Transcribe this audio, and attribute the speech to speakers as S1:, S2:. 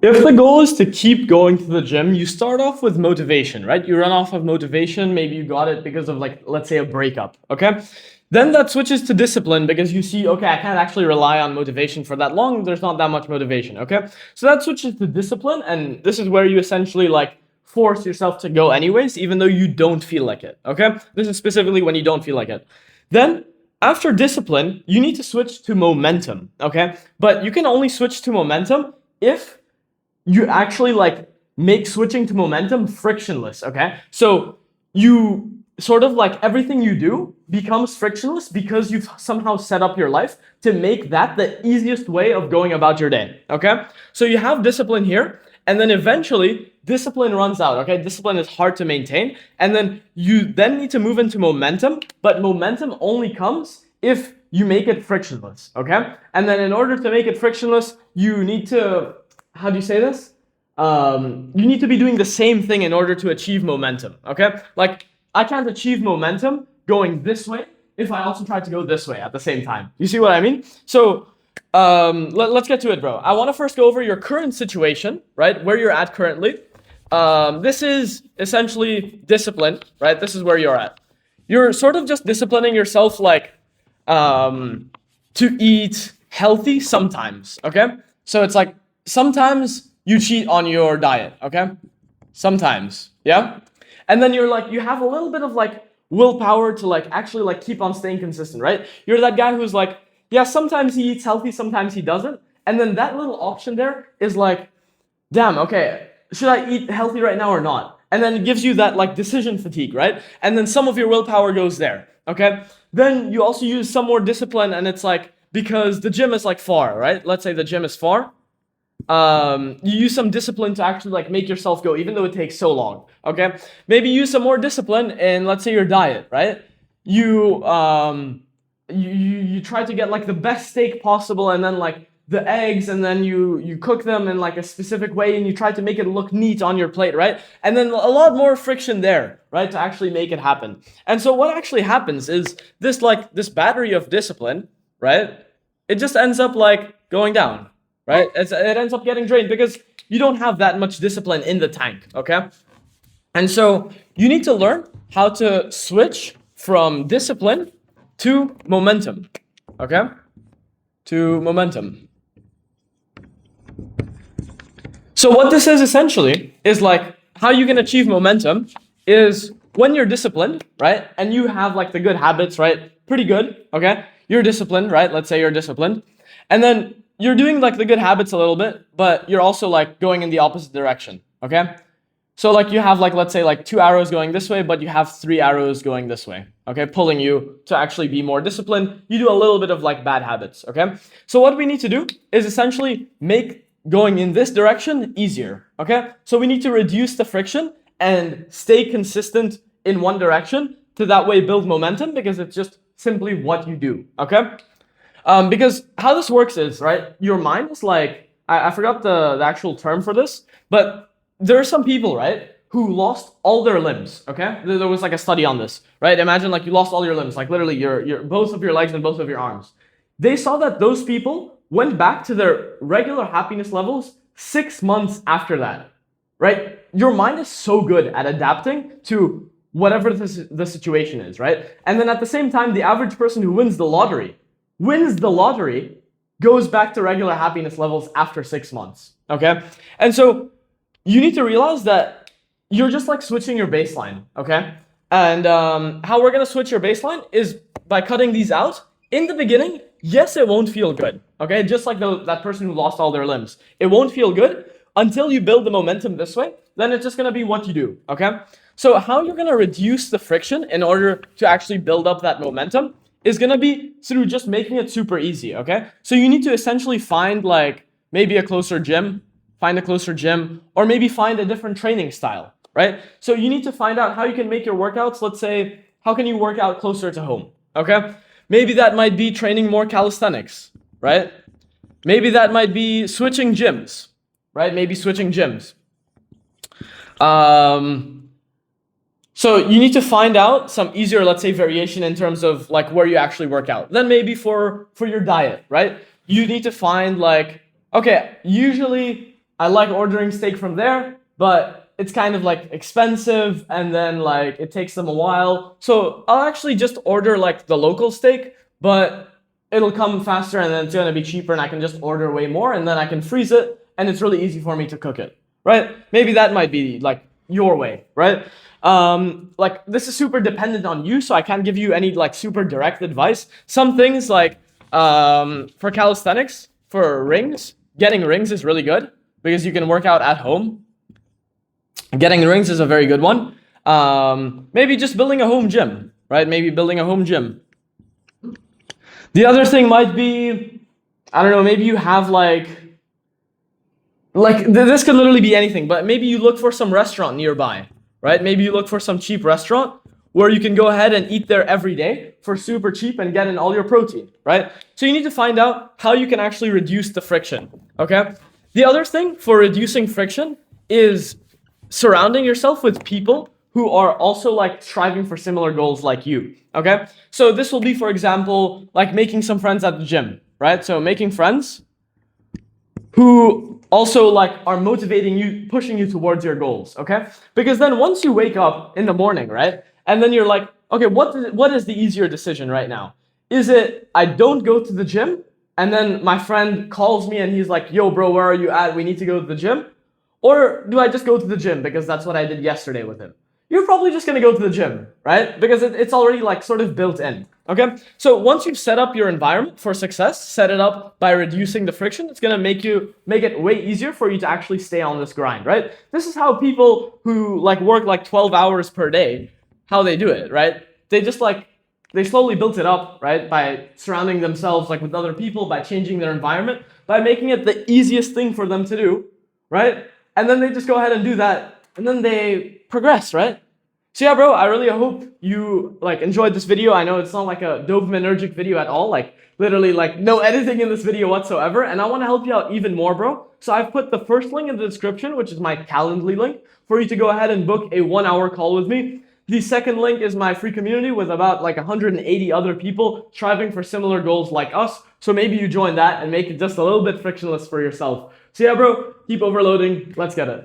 S1: If the goal is to keep going to the gym, you start off with motivation, right? You run off of motivation. Maybe you got it because of, like, let's say a breakup, okay? Then that switches to discipline because you see, okay, I can't actually rely on motivation for that long. There's not that much motivation, okay? So that switches to discipline, and this is where you essentially, like, force yourself to go anyways, even though you don't feel like it, okay? This is specifically when you don't feel like it. Then after discipline, you need to switch to momentum, okay? But you can only switch to momentum if you actually, like, make switching to momentum frictionless, okay? So you sort of, like, everything you do becomes frictionless because you've somehow set up your life to make that the easiest way of going about your day, okay? So you have discipline here, and then eventually discipline runs out, okay? Discipline is hard to maintain, and then you then need to move into momentum, but momentum only comes if you make it frictionless, okay? And then in order to make it frictionless, you need to, how do you say this? You need to be doing the same thing in order to achieve momentum, okay? Like, I can't achieve momentum going this way if I also try to go this way at the same time. You see what I mean? So let's get to it, bro. I want to first go over your current situation, right? Where you're at currently. This is essentially discipline, right? This is where you're at. You're sort of just disciplining yourself, like, to eat healthy sometimes, okay? So it's like, sometimes you cheat on your diet, okay? Sometimes, yeah? And then you're like, you have a little bit of, like, willpower to, like, actually, like, keep on staying consistent, right? You're that guy who's like, yeah, sometimes he eats healthy, sometimes he doesn't. And then that little option there is like, damn, okay, should I eat healthy right now or not? And then it gives you that, like, decision fatigue, right? And then some of your willpower goes there, okay? Then you also use some more discipline, and it's like, because the gym is, like, far, right? Let's say the gym is far. You use some discipline to actually, like, make yourself go, even though it takes so long, okay? Maybe use some more discipline in, let's say, your diet, right? You try to get, like, the best steak possible, and then, like, the eggs, and then you cook them in, like, a specific way, and you try to make it look neat on your plate, right? And then a lot more friction there, right, to actually make it happen. And so what actually happens is this, like, this battery of discipline, right? It just ends up, like, going down, right? It ends up getting drained because you don't have that much discipline in the tank, okay? And so you need to learn how to switch from discipline to momentum, okay? To momentum. So what this is essentially is, like, how you can achieve momentum is when you're disciplined, right? And you have, like, the good habits, right? Pretty good, okay? You're disciplined, right? Let's say you're disciplined. And then you're doing, like, the good habits a little bit, but you're also, like, going in the opposite direction, okay? So, like, you have, like, let's say, like, 2 arrows going this way, but you have 3 arrows going this way, okay? Pulling you to actually be more disciplined. You do a little bit of, like, bad habits, okay? So what we need to do is essentially make going in this direction easier, okay? So we need to reduce the friction and stay consistent in one direction to that way build momentum, because it's just simply what you do, okay? Because how this works is, right, your mind is like, I forgot the actual term for this, but there are some people, right, who lost all their limbs, okay? There was, like, a study on this, right? Imagine, like, you lost all your limbs, like, literally your both of your legs and both of your arms. They saw that those people went back to their regular happiness levels 6 months after that, right? Your mind is so good at adapting to whatever the situation is, right? And then at the same time, the average person who wins the lottery, goes back to regular happiness levels after 6 months, okay? And so you need to realize that you're just, like, switching your baseline, okay? And how we're gonna switch your baseline is by cutting these out. In the beginning, yes, it won't feel good, okay? Just like that person who lost all their limbs. It won't feel good until you build the momentum this way. Then it's just gonna be what you do, okay? So how you're gonna reduce the friction in order to actually build up that momentum is gonna be through just making it super easy, okay? So you need to essentially find, like, maybe a closer gym, or maybe find a different training style, right? So you need to find out how you can make your workouts. Let's say, how can you work out closer to home, okay? Maybe that might be training more calisthenics, right? Maybe that might be switching gyms, right? Maybe switching gyms. So you need to find out some easier, let's say, variation in terms of, like, where you actually work out. Then maybe for your diet, right? You need to find, like, okay, usually I like ordering steak from there, but it's kind of like expensive and then like it takes them a while. So I'll actually just order like the local steak, but it'll come faster and then it's gonna be cheaper and I can just order way more and then I can freeze it and it's really easy for me to cook it, right? Maybe that might be like your way, right? Like this is super dependent on you, so I can't give you any like super direct advice. Some things like for calisthenics, for rings, getting rings is really good because you can work out at home. Getting rings is a very good one. Maybe just building a home gym, right? Maybe building a home gym. The other thing might be, I don't know, maybe you have like this could literally be anything, but maybe you look for some restaurant nearby, right? Maybe you look for some cheap restaurant where you can go ahead and eat there every day for super cheap and get in all your protein, right? So you need to find out how you can actually reduce the friction, okay? The other thing for reducing friction is surrounding yourself with people who are also like striving for similar goals like you, okay? So this will be, for example, like making some friends at the gym, right? So making friends who also like are motivating you, pushing you towards your goals, okay? Because then once you wake up in the morning, right? And then you're like, okay, what is the easier decision right now? Is it I don't go to the gym and then my friend calls me and he's like, yo, bro, where are you at? We need to go to the gym. Or do I just go to the gym because that's what I did yesterday with him? You're probably just gonna go to the gym, right? Because it's already like sort of built in, okay? So once you've set up your environment for success, set it up by reducing the friction, it's gonna make it way easier for you to actually stay on this grind, right? This is how people who like work like 12 hours per day, how they do it, right? They just like, they slowly built it up, right? By surrounding themselves like with other people, by changing their environment, by making it the easiest thing for them to do, right? And then they just go ahead and do that, and then they progress, right? So yeah, bro, I really hope you like enjoyed this video. I know it's not like a dopaminergic video at all, like literally like no editing in this video whatsoever, and I want to help you out even more, bro. So I've put the first link in the description, which is my Calendly link, for you to go ahead and book a 1-hour call with me. The second link is my free community with about like 180 other people striving for similar goals like us. So maybe you join that and make it just a little bit frictionless for yourself. So yeah, bro, keep overloading. Let's get it.